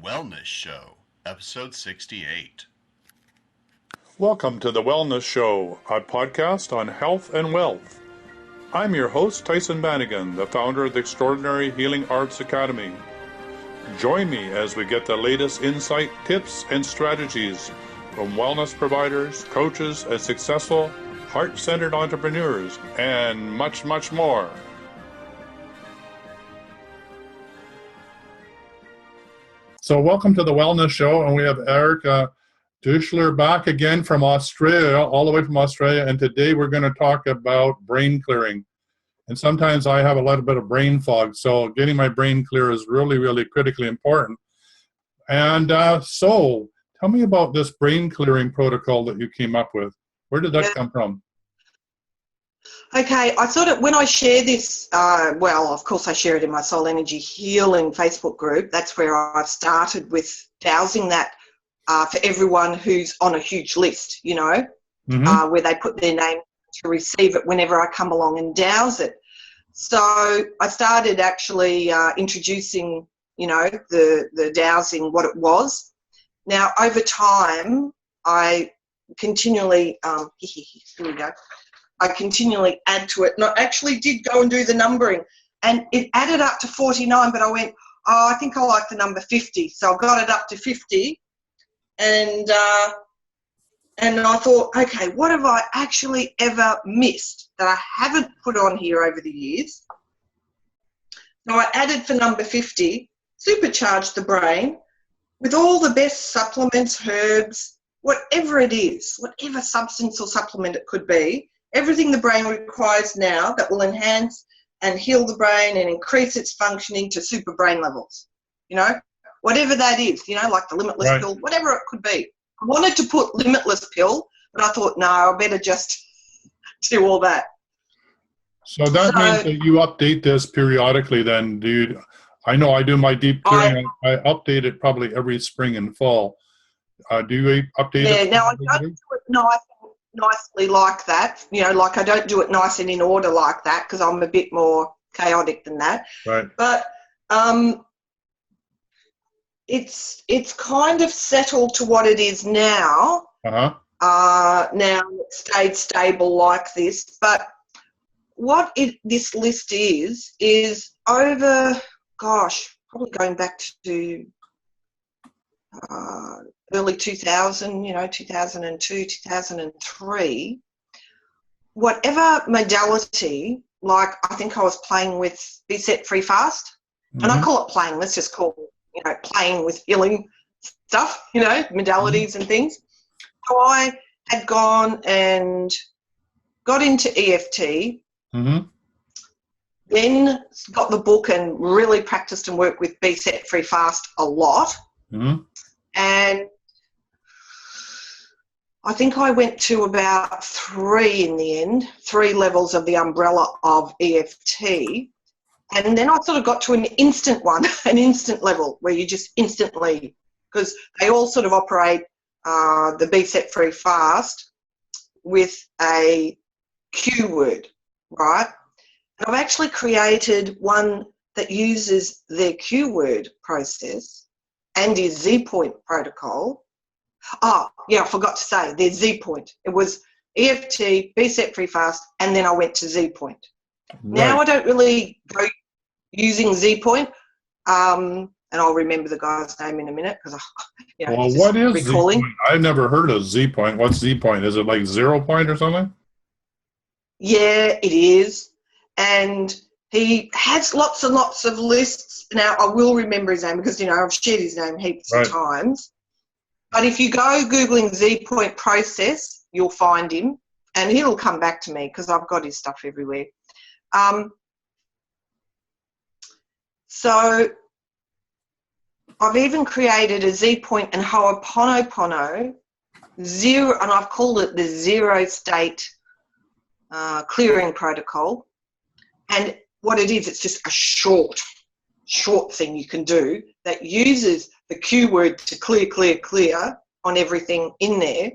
Wellness Show, Episode 68. Welcome to The Wellness Show, a podcast on health and wealth. I'm your host, Tyson Bannigan, the founder of the Extraordinary Healing Arts Academy. Join me as we get the latest insight, tips, and strategies from wellness providers, coaches, and successful, heart-centered entrepreneurs, and much, much more. So welcome to The Wellness Show, and we have Erika Deutsher back again from Australia, all the way from Australia, and today we're going to talk about brain clearing. And sometimes I have a little bit of brain fog, so getting my brain clear is really, really critically important. And so tell me about this brain clearing protocol that you came up with. Where did that come from? Okay, I thought when I share this, well, of course I share it in my Soul Energy Healing Facebook group. That's where I've started with dowsing that for everyone who's on a huge list, you know, where they put their name to receive it whenever I come along and douse it. So I started actually introducing, you know, the dowsing, what it was. Now, over time, I continually, here we go. I continually add to it. And I actually did go and do the numbering. And it added up to 49, but I went, oh, I think I like the number 50. So I got it up to 50. And I thought, okay, what have I actually ever missed that I haven't put on here over the years? So I added for number 50, supercharged the brain with all the best supplements, herbs, whatever it is, whatever substance or supplement it could be. Everything the brain requires now that will enhance and heal the brain and increase its functioning to super brain levels, you know, whatever that is, you know, like the limitless pill, whatever it could be. I wanted to put limitless pill, but I thought, no, I better just do all that. So that means that you update this periodically then, dude. I know I do my deep clearing. I update it probably every spring and fall. Do you update it? Yeah, now I don't do it nicely like that, you know, like I don't do it nice and in order like that because I'm a bit more chaotic than that. Right. But it's kind of settled to what it is now. Now it stayed stable like this. But what this list is over, gosh, probably going back to early 2000, you know, 2002, 2003, whatever modality, like I think I was playing with Be Set Free Fast, and I call it playing, let's just call it, you know, playing with healing stuff, you know, modalities and things. So I had gone and got into EFT, then got the book and really practiced and worked with Be Set Free Fast a lot. And I think I went to about 3 in the end, 3 levels of the umbrella of EFT. And then I sort of got to an instant one, an instant level where you just instantly, because they all sort of operate the Be Set Free Fast with a Q word, right? And I've actually created one that uses their Q word process and is Z-point protocol. Oh, yeah, I forgot to say, there's Z-point. It was EFT, Be Set Free Fast, and then I went to Z-point. Right. Now I don't really go using Z-point, and I'll remember the guy's name in a minute because you know, well, what is Z-point? I've never heard of Z-point. What's Z-point? Is it like 0 point or something? Yeah, it is. And he has lots and lots of lists. Now, I will remember his name because, you know, I've shared his name heaps of times. But if you go Googling Z-point process, you'll find him. And he'll come back to me because I've got his stuff everywhere. So I've even created a Z-point and Ho'oponopono zero, and I've called it the zero state clearing protocol. And what it is, it's just a short thing you can do that uses the Q word to clear on everything in there.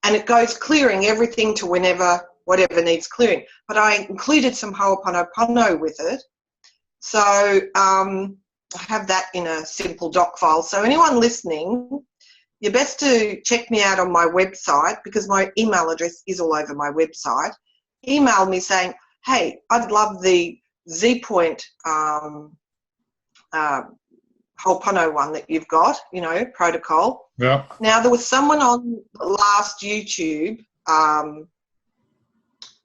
And it goes clearing everything to whatever needs clearing. But I included some Ho'oponopono with it. So I have that in a simple doc file. So anyone listening, you're best to check me out on my website, because my email address is all over my website. Email me saying, hey, I'd love the Z-point Ho'oponopono one that you've got, you know, protocol. Yeah. Now, there was someone on last YouTube,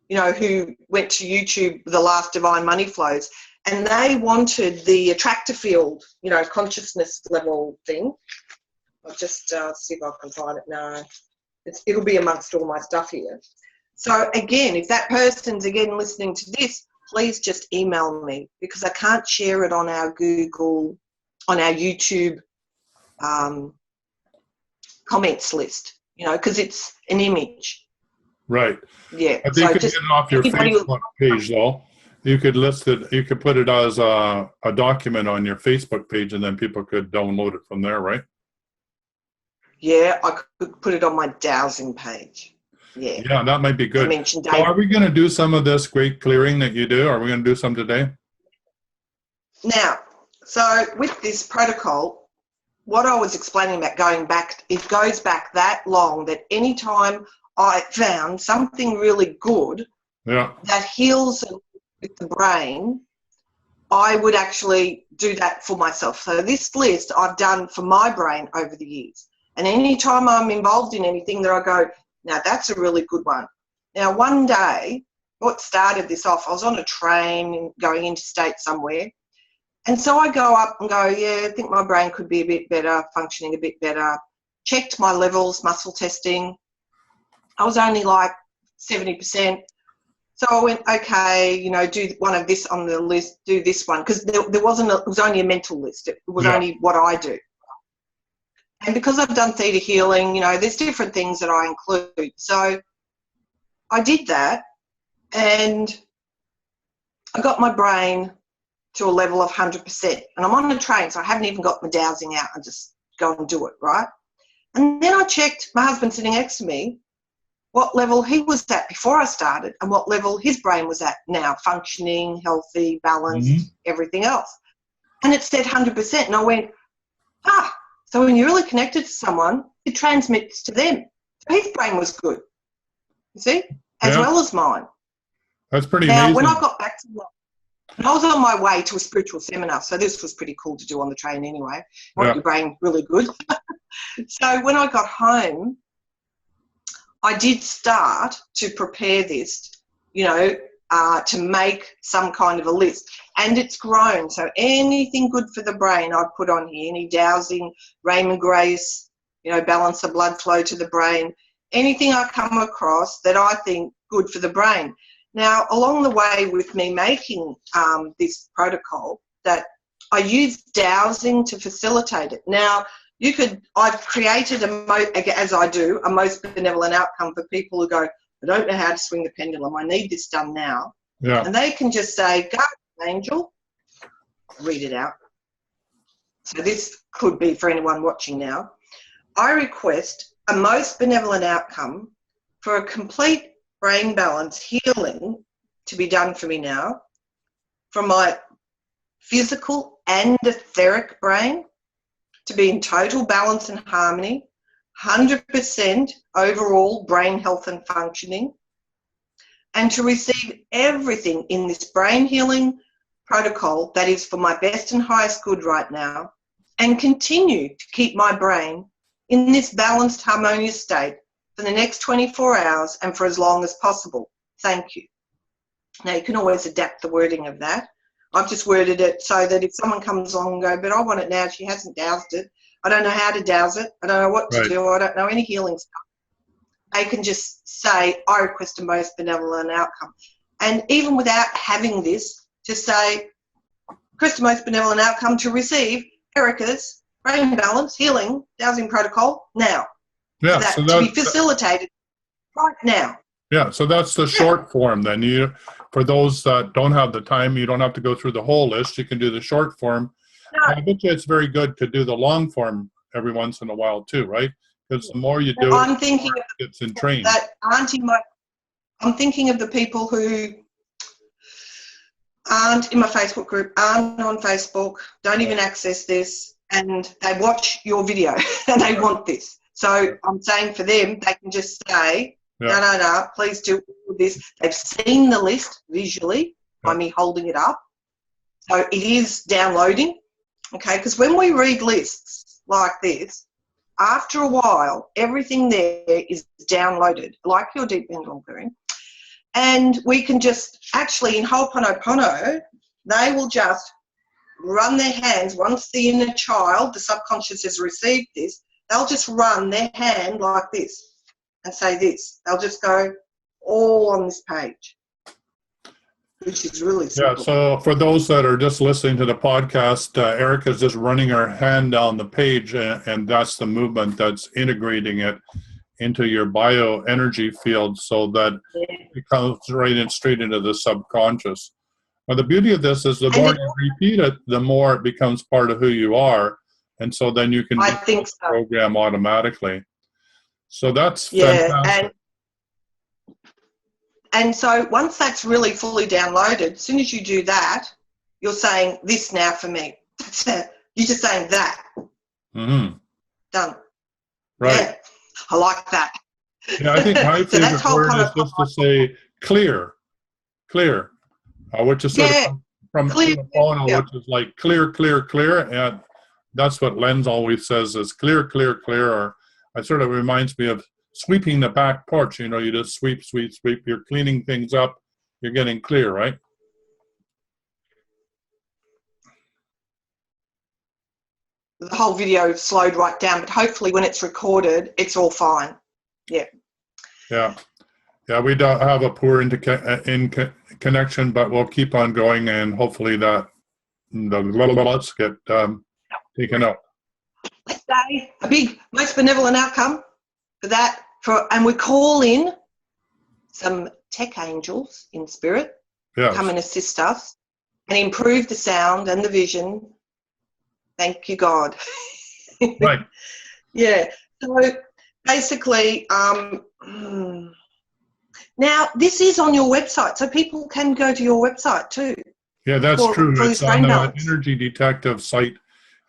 you know, who went to YouTube, the last Divine Money Flows, and they wanted the attractor field, you know, consciousness level thing. I'll just see if I can find it now. It'll be amongst all my stuff here. So again, if that person's again listening to this, please just email me, because I can't share it on our Google, on our YouTube comments list, you know, because it's an image. Right. Yeah. But you So could just get it off your Facebook page, though. You could list it. You could put it as a document on your Facebook page, and then people could download it from there, right? Yeah, I could put it on my dowsing page. Yeah. Yeah, that might be good. I mentioned So are we going to do some of this great clearing that you do? Are we going to do some today? Now, so with this protocol, what I was explaining about going back, it goes back that long that anytime I found something really good that heals with the brain, I would actually do that for myself. So this list I've done for my brain over the years. And anytime I'm involved in anything that I go, now that's a really good one. Now, one day, what started this off, I was on a train going interstate somewhere. And so I go up and go, yeah, I think my brain could be a bit better, functioning a bit better. Checked my levels, muscle testing. I was only like 70%. So I went, okay, you know, do one of this on the list, do this one. Because there wasn't, it was only a mental list. It was only what I do. And because I've done theta healing, you know, there's different things that I include. So I did that, and I got my brain to a level of 100%. And I'm on the train, so I haven't even got my dowsing out. I just go and do it, right? And then I checked my husband sitting next to me, what level he was at before I started and what level his brain was at now, functioning, healthy, balanced, everything else. And it said 100%. And I went, so when you're really connected to someone, it transmits to them. So his brain was good, you see, as well as mine. That's pretty amazing. Now, when I got back to work, I was on my way to a spiritual seminar, so this was pretty cool to do on the train anyway. Want your brain really good. So when I got home, I did start to prepare this, you know, to make some kind of a list. And it's grown. So anything good for the brain I put on here, any dowsing, Raymond Grace, you know, balance the blood flow to the brain, anything I come across that I think good for the brain. Now, along the way with me making this protocol, that I use dowsing to facilitate it. Now, I've created, as I do, a most benevolent outcome for people who go, I don't know how to swing the pendulum. I need this done now. Yeah. And they can just say, Guardian Angel, read it out. So this could be for anyone watching now. I request a most benevolent outcome for a complete brain balance healing to be done for me now, for my physical and etheric brain to be in total balance and harmony, 100% overall brain health and functioning, and to receive everything in this brain healing protocol that is for my best and highest good right now, and continue to keep my brain in this balanced, harmonious state for the next 24 hours and for as long as possible. Thank you. Now, you can always adapt the wording of that. I've just worded it so that if someone comes along and go, but I want it now, she hasn't dowsed it, I don't know how to douse it, I don't know what to do, I don't know any healing stuff. They can just say, I request a most benevolent outcome. And even without having this, just say, request a most benevolent outcome to receive Erika's brain balance healing dowsing protocol now. Yeah, so to be facilitated right now. Yeah, so that's the short form then. For those that don't have the time, you don't have to go through the whole list. You can do the short form. No. I bet you it's very good to do the long form every once in a while too, right? Because the more you do, I'm thinking it's entrained. I'm thinking of the people who aren't in my Facebook group, aren't on Facebook, don't even access this, and they watch your video and they want this. So I'm saying for them, they can just say, no, please do all this. They've seen the list visually by me holding it up. So it is downloading, okay? Because when we read lists like this, after a while, everything there is downloaded, like your deep pendulum clearing. And we can just, actually in Ho'oponopono, they will just run their hands, once the inner child, the subconscious has received this, they'll just run their hand like this and say this. They'll just go all on this page, which is really simple. Yeah, so for those that are just listening to the podcast, Erika's just running her hand down the page, and that's the movement that's integrating it into your bioenergy field so that it comes straight into the subconscious. Well, the beauty of this is the more you repeat it, the more it becomes part of who you are, and so then you can program automatically. So that's fantastic. And so once that's really fully downloaded, as soon as you do that, you're saying this now for me. You're just saying that. Mm-hmm. Done. Right. Yeah. I like that. Yeah, I think my so favorite word is just to say clear, which is sort of from Ho'oponopono, which is like clear, and that's what Lenz always says is clear, or it sort of reminds me of sweeping the back porch. You know, you just sweep, you're cleaning things up, you're getting clear, right? The whole video slowed right down, but hopefully when it's recorded, it's all fine. Yeah, we don't have a poor connection, but we'll keep on going, and hopefully that let's get taken up. Let's say a big, most benevolent outcome for that, and we call in some tech angels in spirit, come and assist us and improve the sound and the vision. Thank you, God. Right. Yeah. So basically, now this is on your website, so people can go to your website too. Yeah, that's true. It's on the Energy Detective site.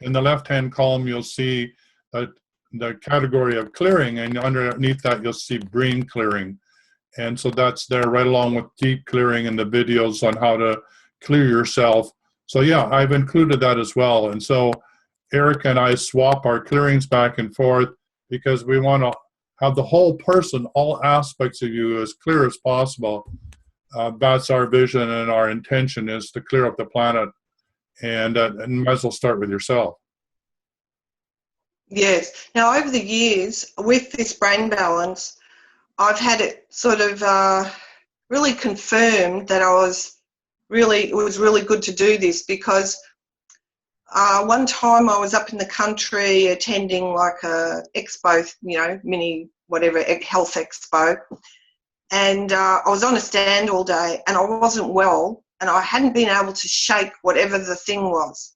In the left-hand column, you'll see the category of clearing, and underneath that, you'll see brain clearing. And so that's there right along with deep clearing and the videos on how to clear yourself. So yeah, I've included that as well. And so Erika and I swap our clearings back and forth because we want to have the whole person, all aspects of you as clear as possible. That's our vision, and our intention is to clear up the planet, and might as well start with yourself. Yes. Now, over the years, with this brain balance, I've had it sort of really confirmed that it was really good to do this, because one time I was up in the country attending like a expo, mini whatever, health expo, and I was on a stand all day and I wasn't well, and I hadn't been able to shake whatever the thing was.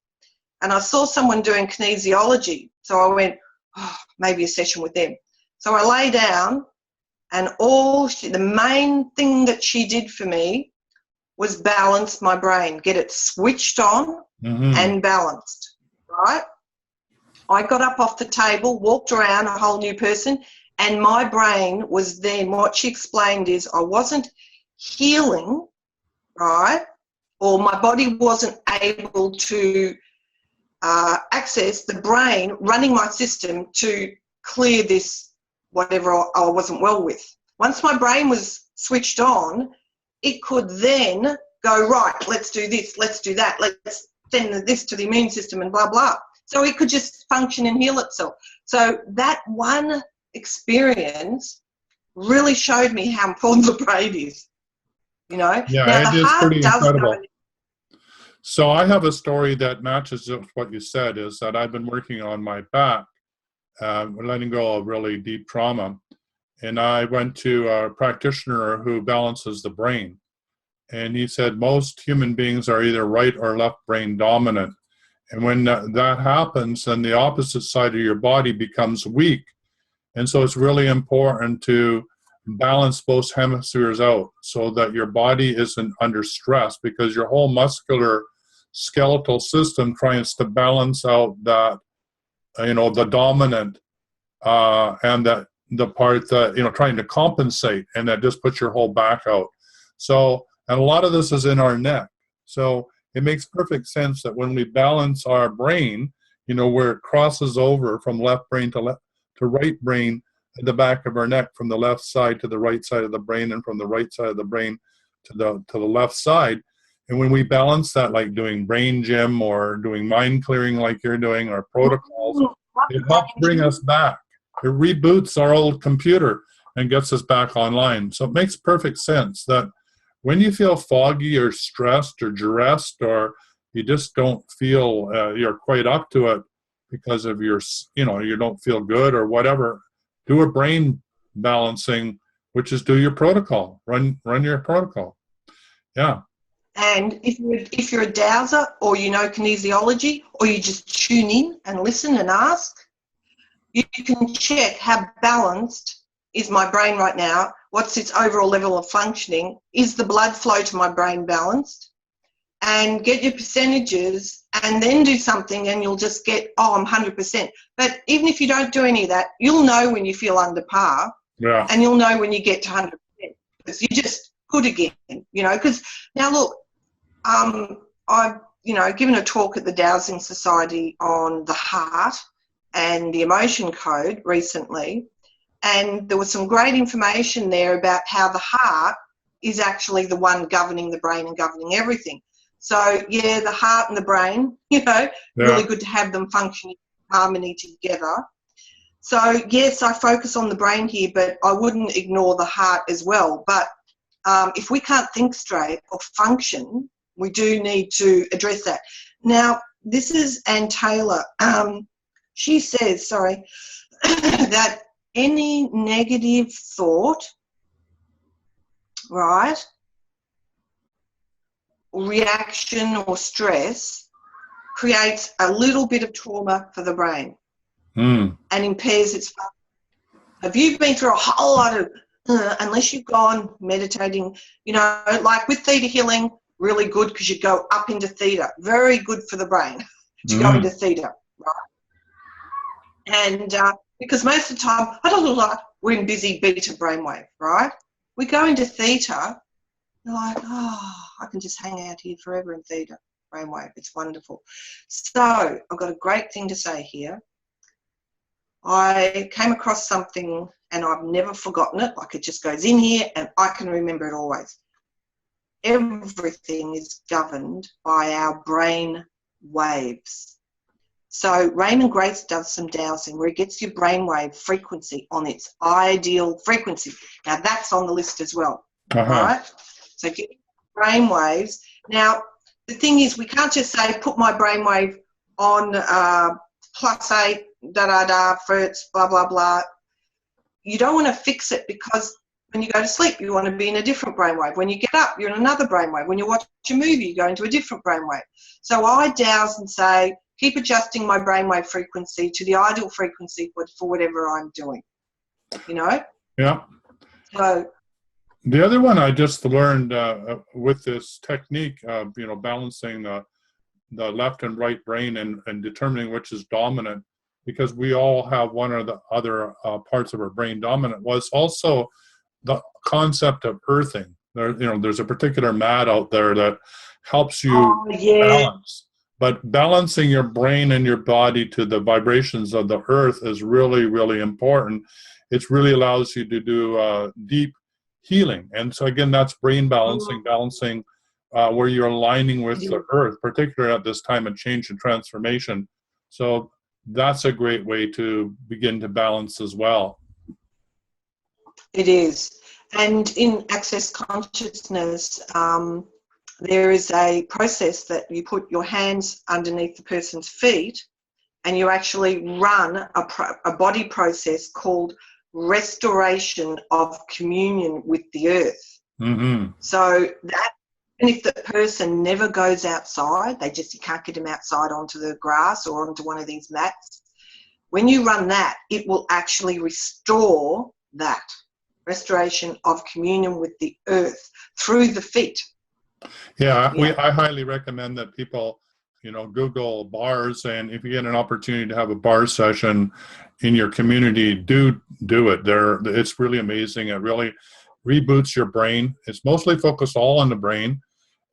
And I saw someone doing kinesiology, so I went, maybe a session with them. So I lay down, and the main thing that she did for me was balance my brain, get it switched on and balanced, right? I got up off the table, walked around a whole new person, and my brain was then, what she explained is I wasn't healing, right? Or my body wasn't able to access the brain running my system to clear this, whatever I wasn't well with. Once my brain was switched on, it could then go, right, let's do this, let's do that, let's send this to the immune system and blah, blah. So it could just function and heal itself. So that one experience really showed me how important the brain is, Yeah, now, it is pretty incredible. So I have a story that matches what you said, is that I've been working on my back, letting go of really deep trauma. And I went to a practitioner who balances the brain. And he said most human beings are either right or left brain dominant. And when that happens, then the opposite side of your body becomes weak. And so it's really important to balance both hemispheres out so that your body isn't under stress, because your whole muscular skeletal system tries to balance out that, the dominant and that the part that, trying to compensate, and that just puts your whole back out. So, and a lot of this is in our neck. So it makes perfect sense that when we balance our brain, where it crosses over from left brain to right brain at the back of our neck, from the left side to the right side of the brain, and from the right side of the brain to the left side. And when we balance that, like doing brain gym or doing mind clearing like you're doing, or protocols, it helps bring us back. It reboots our old computer and gets us back online. So it makes perfect sense that when you feel foggy or stressed or duressed, or you just don't feel you're quite up to it because of your, you don't feel good or whatever, do a brain balancing, which is do your protocol, run your protocol. Yeah. And if you're a dowser, or kinesiology, or you just tune in and listen and ask, you can check how balanced is my brain right now, what's its overall level of functioning, is the blood flow to my brain balanced, and get your percentages, and then do something, and you'll just get, I'm 100%. But even if you don't do any of that, you'll know when you feel under par, and you'll know when you get to 100%, because you just good again, because now look, I've, given a talk at the Dowsing Society on the heart and the emotion code recently, and there was some great information there about how the heart is actually the one governing the brain and governing everything. So, yeah, the heart and the brain, really good to have them functioning in harmony together. So, yes, I focus on the brain here, but I wouldn't ignore the heart as well. But if we can't think straight or function, we do need to address that. Now, this is Ann Taylor. She says, that any negative thought, right, reaction or stress creates a little bit of trauma for the brain and impairs its function. If you've been through a whole lot of, unless you've gone meditating, like with theta healing, really good, because you go up into theta. Very good for the brain to go into theta, right? And because most of the time, we're in busy beta brainwave, right? We go into theta, you're like, I can just hang out here forever in theta brainwave. It's wonderful. So I've got a great thing to say here. I came across something, and I've never forgotten it. Like, it just goes in here, and I can remember it always. Everything is governed by our brain waves. So Raymond Grace does some dowsing where he gets your brainwave frequency on its ideal frequency. Now, that's on the list as well, right? So get brainwaves. Now, the thing is, we can't just say, put my brainwave on +8, hertz, blah, blah, blah. You don't want to fix it, because when you go to sleep, you want to be in a different brainwave. When you get up, you're in another brainwave. When you watch a movie, you go into a different brainwave. So I douse and say, keep adjusting my brainwave frequency to the ideal frequency for whatever I'm doing, Yeah. So the other one I just learned with this technique of, balancing the left and right brain and determining which is dominant, because we all have one or the other parts of our brain dominant, was also the concept of earthing. There's a particular mat out there that helps you balance. But balancing your brain and your body to the vibrations of the earth is really, really important. It really allows you to do deep healing. And so, again, that's brain balancing where you're aligning with the earth, particularly at this time of change and transformation. So that's a great way to begin to balance as well. It is. And in Access Consciousness, there is a process that you put your hands underneath the person's feet, and you actually run a body process called restoration of communion with the earth. So that, and if the person never goes outside, you can't get them outside onto the grass or onto one of these mats. When you run that, it will actually restore that. restoration of communion with the earth through the feet. Yeah, Yeah. I highly recommend that people, Google bars, and if you get an opportunity to have a bar session in your community, do it. It's really amazing. It really reboots your brain. It's mostly focused all on the brain,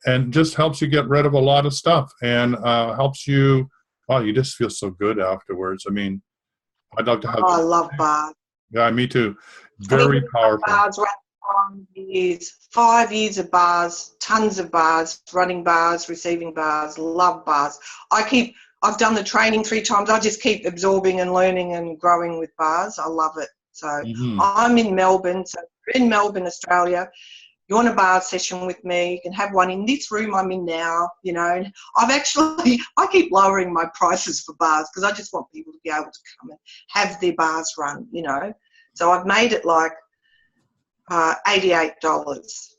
and just helps you get rid of a lot of stuff, and helps you. Oh, you just feel so good afterwards. I mean, I'd love to have. Oh, I love bars. Yeah, me too. I mean, Very powerful. bars running 5 years of bars, tons of bars, running bars, receiving bars, love bars. I've done the training 3 times. I just keep absorbing and learning and growing with bars. I love it. So I'm in Melbourne. So if you're in Melbourne, Australia, you want a bar session with me, you can have one in this room I'm in now, And I keep lowering my prices for bars because I just want people to be able to come and have their bars run, So I've made it like $88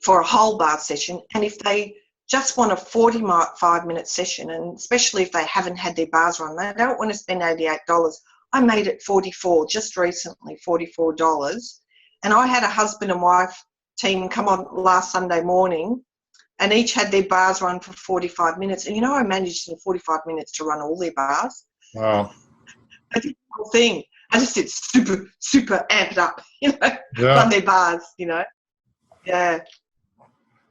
for a whole bar session. And if they just want a 45-minute session, and especially if they haven't had their bars run, they don't want to spend $88. I made it $44 just recently, $44. And I had a husband and wife team come on last Sunday morning, and each had their bars run for 45 minutes. And, I managed in 45 minutes to run all their bars. Wow. I did the whole thing. I just did super, super amped up, Yeah. run their bars, Yeah.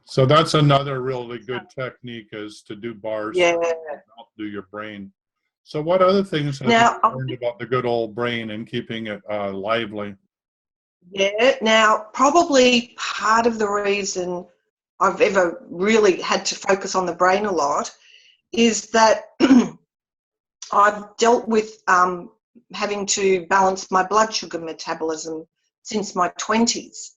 So that's another really good technique, is to do bars. Yeah. To help do your brain. So what other things have you learned about the good old brain and keeping it lively? Yeah. Now, probably part of the reason I've ever really had to focus on the brain a lot is that I've dealt with having to balance my blood sugar metabolism since my 20s.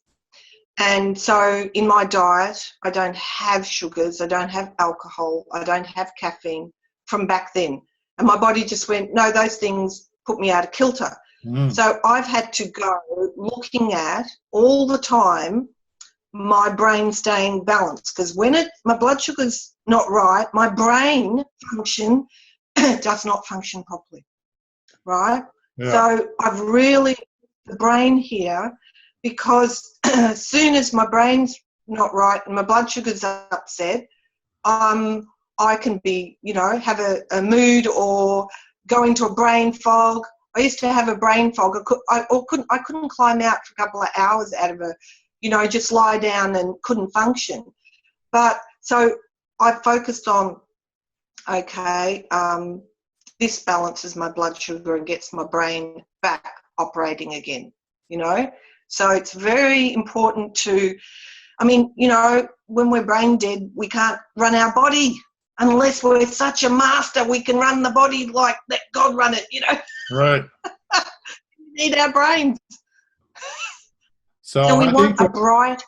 And so in my diet, I don't have sugars, I don't have alcohol, I don't have caffeine from back then. And my body just went, no, those things put me out of kilter. So I've had to go looking at all the time my brain staying balanced, because when my blood sugar's not right, my brain function does not function properly, right? Yeah. So I've really the brain here, because as soon as my brain's not right and my blood sugar's upset, I can be, have a mood or go into a brain fog. I used to have a brain fog. I couldn't climb out for a couple of hours out of just lie down and couldn't function. But so I focused on, okay, this balances my blood sugar and gets my brain back operating again, So it's very important to, when we're brain dead, we can't run our body unless we're such a master. We can run the body like let God run it, Right. We need our brains. So we want a bright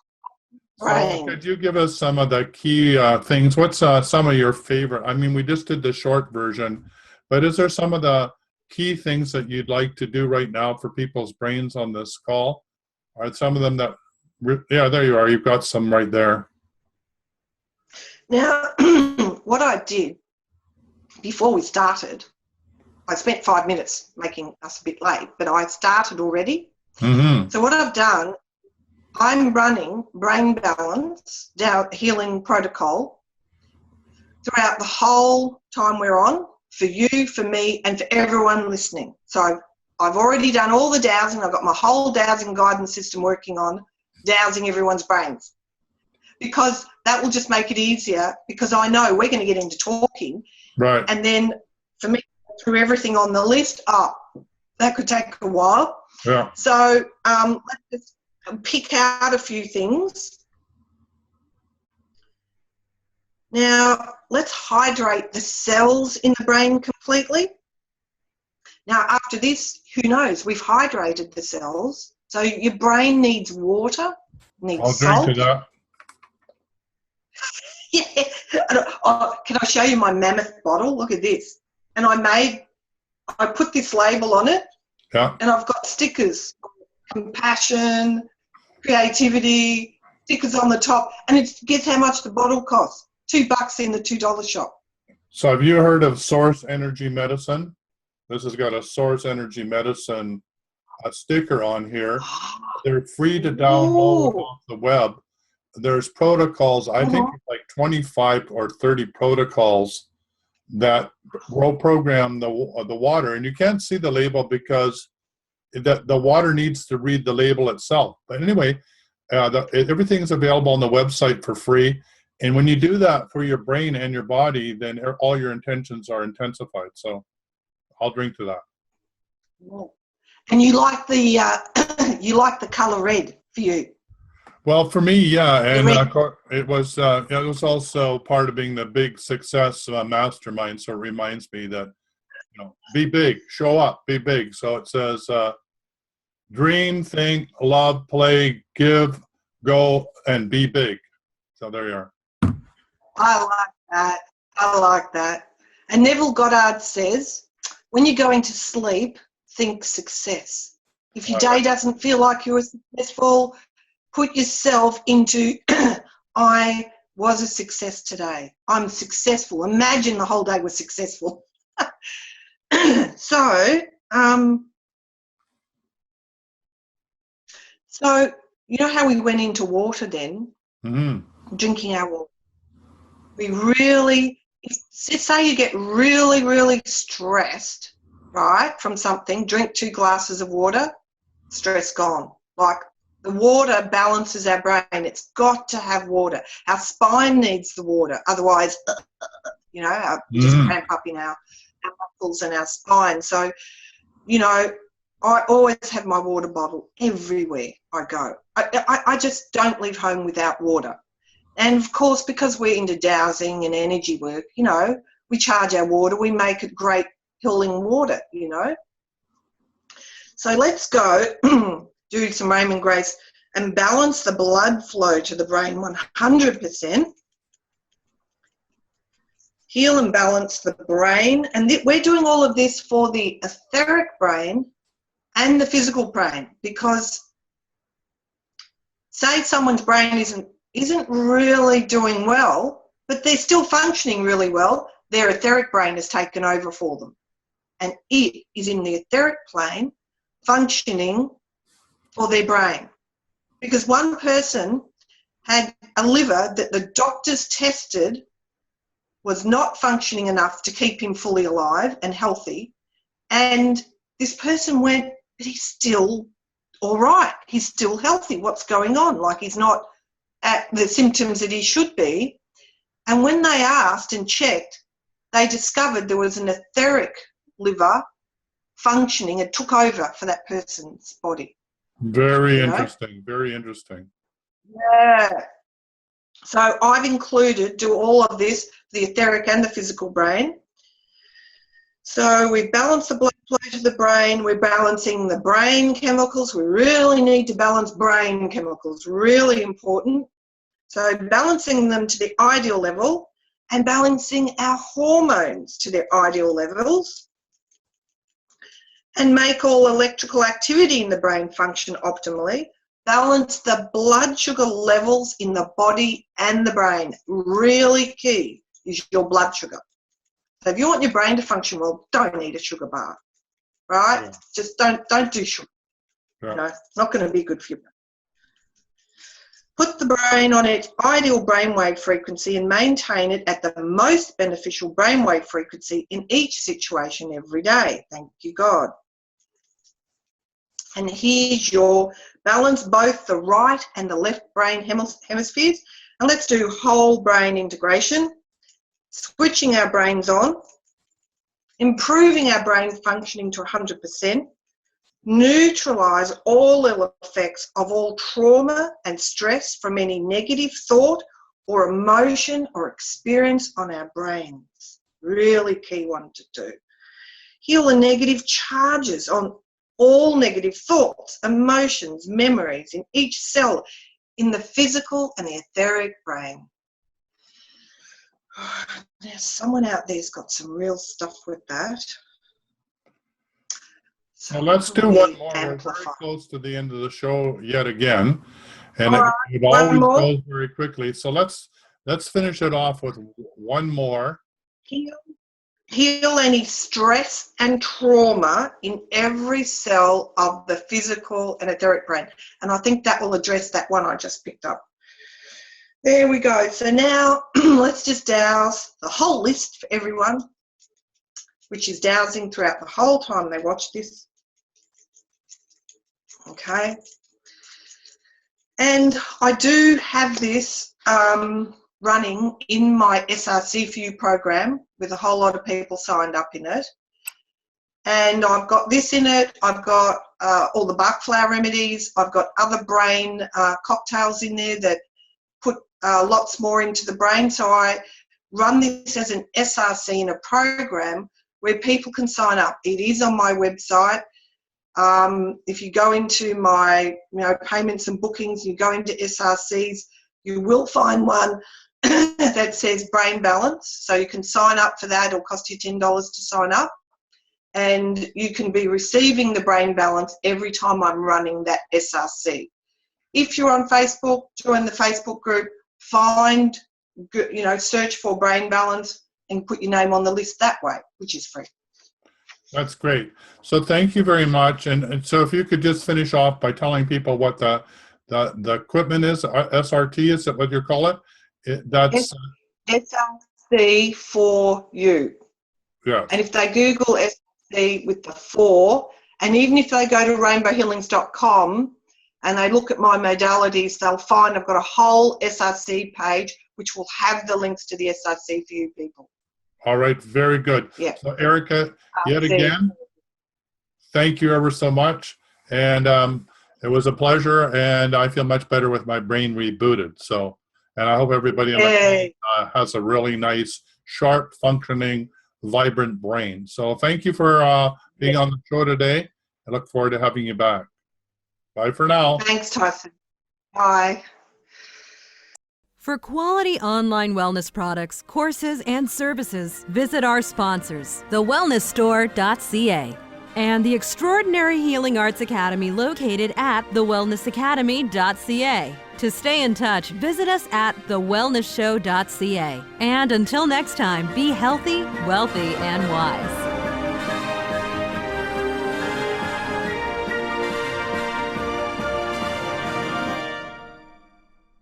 brain. So could you give us some of the key things? What's some of your favorite? I mean, we just did the short version, but is there some of the key things that you'd like to do right now for people's brains on this call? Are some of them that, yeah, there you are. You've got some right there. Now, what I did before we started, I spent 5 minutes making us a bit late, but I started already. Mm-hmm. So what I've done, I'm running Brain Balance Healing Protocol throughout the whole time we're on, for you, for me, and for everyone listening. So I've already done all the dowsing. I've got my whole dowsing guidance system working on dowsing everyone's brains, because that will just make it easier, because I know we're going to get into talking. Right. And then for me, through everything on the list, that could take a while. Yeah. So let's just pick out a few things. Now, let's hydrate the cells in the brain completely. Now, after this, who knows? We've hydrated the cells. So your brain needs water, needs salt. I'll drink to that. Yeah. Can I show you my mammoth bottle? Look at this. And I put this label on it. Yeah. And I've got stickers, compassion, creativity, stickers on the top. And guess how much the bottle costs? $2 in the $2 shop. So have you heard of Source Energy Medicine? This has got a Source Energy Medicine a sticker on here. They're free to download Ooh. off the web. There's protocols, I think Mhm. like 25 or 30 protocols that will program the water. And you can't see the label because the water needs to read the label itself. But anyway, everything's available on the website for free. And when you do that for your brain and your body, then all your intentions are intensified. So I'll drink to that. And you like the you like the color red for you. Well, for me, yeah, The and red. it was also part of being the big success mastermind. So it reminds me that be big, show up, be big. So it says dream, think, love, play, give, go, and be big. So there you are. I like that. I like that. And Neville Goddard says, when you're going to sleep, think success. If your day doesn't feel like you were successful, put yourself into, I was a success today. I'm successful. Imagine the whole day was successful. So you know how we went into water then, drinking our water. We really, say you get really, really stressed, right, from something, drink 2 glasses of water, stress gone. Like the water balances our brain. It's got to have water. Our spine needs the water. Otherwise, we just cramp up in our muscles and our spine. So, I always have my water bottle everywhere I go. I just don't leave home without water. And, of course, because we're into dowsing and energy work, we charge our water. We make it great healing water, So let's go do some Raymond Grace and balance the blood flow to the brain 100%. Heal and balance the brain. And we're doing all of this for the etheric brain and the physical brain, because say someone's brain isn't really doing well, but they're still functioning really well, their etheric brain has taken over for them. And it is in the etheric plane functioning for their brain. Because one person had a liver that the doctors tested was not functioning enough to keep him fully alive and healthy. And this person went, but he's still all right. He's still healthy. What's going on? Like, he's not at the symptoms that he should be. And when they asked and checked, they discovered there was an etheric liver functioning. It took over for that person's body. Very interesting. Very interesting. Yeah. So I've do all of this, the etheric and the physical brain. So we balance the blood flow to the brain. We're balancing the brain chemicals. We really need to balance brain chemicals, really important. So balancing them to the ideal level and balancing our hormones to their ideal levels, and make all electrical activity in the brain function optimally. Balance the blood sugar levels in the body and the brain. Really key is your blood sugar. So if you want your brain to function well, don't eat a sugar bar, right? Yeah. Just don't do sugar. Yeah. It's not going to be good for you. Put the brain on its ideal brainwave frequency and maintain it at the most beneficial brainwave frequency in each situation every day. Thank you, God. And here's your balance both the right and the left brain hemispheres. And let's do whole brain integration. Switching our brains on, improving our brain functioning to 100%, neutralise all ill effects of all trauma and stress from any negative thought or emotion or experience on our brains. Really key one to do. Heal the negative charges on all negative thoughts, emotions, memories in each cell in the physical and the etheric brain. There's someone out there's got some real stuff with that. So let's do one more. We're very close to the end of the show yet again, and it always goes very quickly. So let's finish it off with one more. Heal heal any stress and trauma in every cell of the physical and etheric brain. And I think that will address that one I just picked up. There we go. So now let's just douse the whole list for everyone, which is dowsing throughout the whole time they watch this. Okay. And I do have this running in my SRC for You program with a whole lot of people signed up in it. And I've got this in it. I've got all the bark flower remedies. I've got other brain cocktails in there that put lots more into the brain. So I run this as an SRC in a program where people can sign up. It is on my website. If you go into my payments and bookings, you go into SRCs, you will find one that says brain balance. So you can sign up for that. It'll cost you $10 to sign up. And you can be receiving the brain balance every time I'm running that SRC. If you're on Facebook, join the Facebook group, find, search for brain balance and put your name on the list that way, which is free. That's great. So thank you very much. And so if you could just finish off by telling people what the equipment is, SRT, is that what you call it? That's SRC for You. Yeah. And if they Google SRC with the 4, and even if they go to rainbowhealings.com and they look at my modalities, they'll find I've got a whole SRC page which will have the links to the SRC for You people. All right, very good. Yeah. So Erika, yet again, thank you ever so much. And it was a pleasure, and I feel much better with my brain rebooted. So, and I hope everybody on the call has a really nice, sharp, functioning, vibrant brain. So thank you for being on the show today. I look forward to having you back. Bye for now. Thanks, Tyson. Bye. For quality online wellness products, courses, and services, visit our sponsors, thewellnessstore.ca and the Extraordinary Healing Arts Academy located at thewellnessacademy.ca. To stay in touch, visit us at thewellnessshow.ca. And until next time, be healthy, wealthy, and wise.